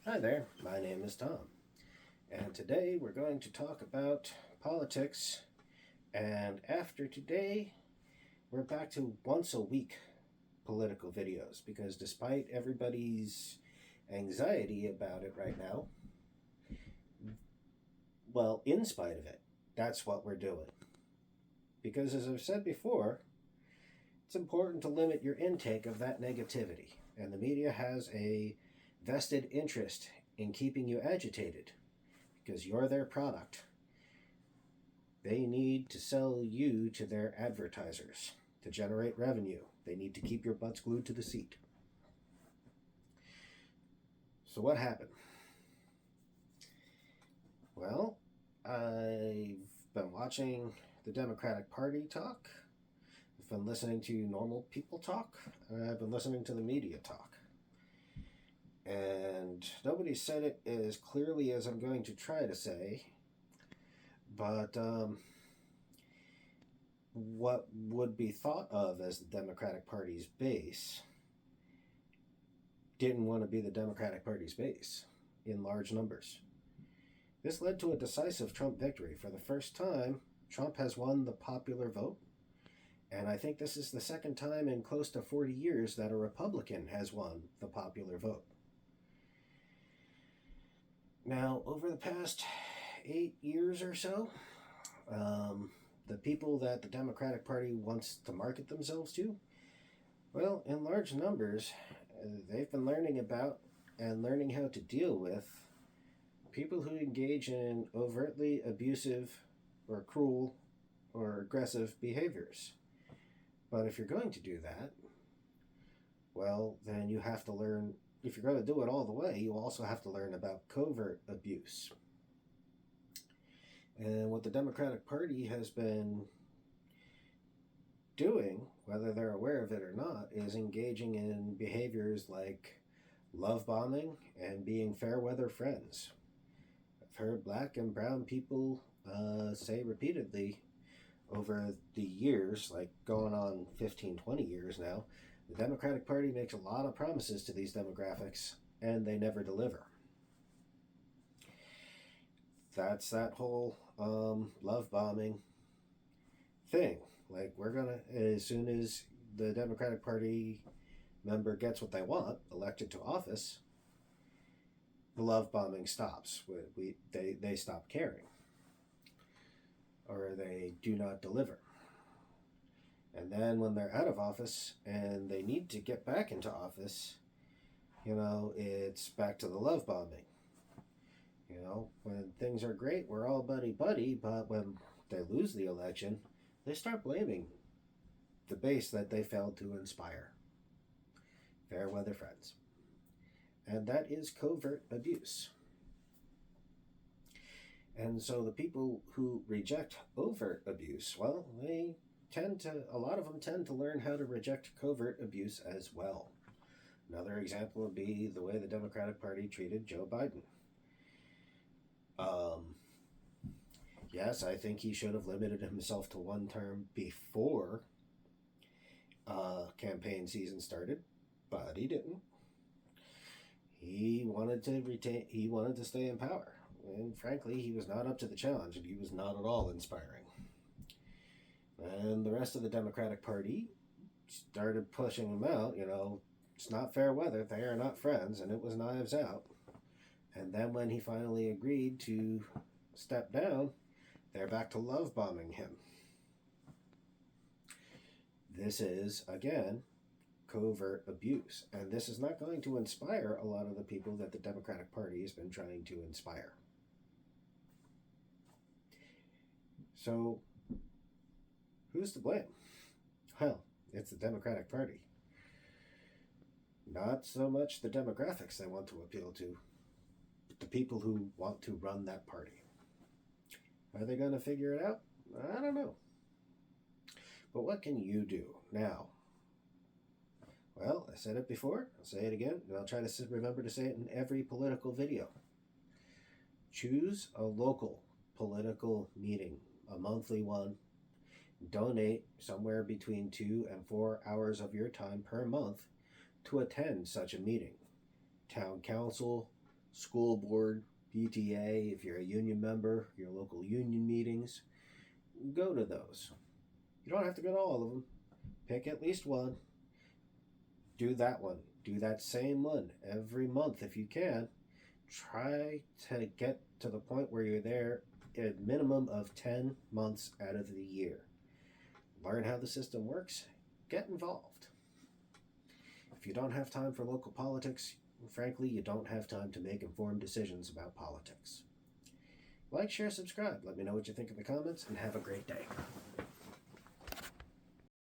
Hi there, my name is Tom, and today we're going to talk about politics. And after today, we're back to once a week political videos because despite everybody's anxiety about it right now, well, in spite of it, that's what we're doing. Because as I've said before, it's important to limit your intake of that negativity, and the media has a vested interest in keeping you agitated because you're their product. They need to sell you to their advertisers to generate revenue. They need to keep your butts glued to the seat. So, what happened? Well, I've been watching the Democratic Party talk. I've been listening to normal people talk. And I've been listening to the media talk. And nobody said it as clearly as I'm going to try to say. But what would be thought of as the Democratic Party's base didn't want to be the Democratic Party's base in large numbers. This led to a decisive Trump victory. For the first time, Trump has won the popular vote, and I think this is the second time in close to 40 years that a Republican has won the popular vote. Now, over the past 8 years or so, the people that the Democratic Party wants to market themselves to, well, in large numbers, they've been learning about and learning how to deal with people who engage in overtly abusive or cruel or aggressive behaviors. But if you're going to do that, well, then you have to learn, if you're going to do it all the way, you also have to learn about covert abuse. And what the Democratic Party has been doing, whether they're aware of it or not, is engaging in behaviors like love bombing and being fair weather friends. I've heard black and brown people say repeatedly over the years, like going on 15, 20 years now, the Democratic Party makes a lot of promises to these demographics and they never deliver. That's that whole love bombing thing. Like, we're gonna, as soon as the Democratic Party member gets what they want, elected to office, the love bombing stops. They stop caring, or they do not deliver. And then when they're out of office and they need to get back into office, it's back to the love bombing. When things are great, we're all buddy-buddy, but when they lose the election, they start blaming the base that they failed to inspire. Fair weather friends. And that is covert abuse. And so the people who reject overt abuse, well, a lot of them tend to learn how to reject covert abuse as well. Another example would be the way the Democratic Party treated Joe Biden. Yes, I think he should have limited himself to one term before campaign season started, but he didn't. He wanted to stay in power, and frankly, he was not up to the challenge, and he was not at all inspiring. And the rest of the Democratic Party started pushing him out. It's not fair weather, they are not friends, and it was knives out. And then when he finally agreed to step down, they're back to love bombing him. This is, again, covert abuse. And this is not going to inspire a lot of the people that the Democratic Party has been trying to inspire. So, who's to blame? Well, it's the Democratic Party. Not so much the demographics they want to appeal to, but the people who want to run that party. Are they going to figure it out? I don't know. But what can you do now? Well, I said it before, I'll say it again, and I'll try to remember to say it in every political video. Choose a local political meeting, a monthly one. Donate somewhere between 2 and 4 hours of your time per month to attend such a meeting. Town council, school board, PTA, if you're a union member, your local union meetings. Go to those. You don't have to go to all of them. Pick at least one. Do that one. Do that same one every month if you can. Try to get to the point where you're there a minimum of 10 months out of the year. Learn how the system works. Get involved. If you don't have time for local politics, frankly, you don't have time to make informed decisions about politics. Like, share, subscribe. Let me know what you think in the comments, and have a great day.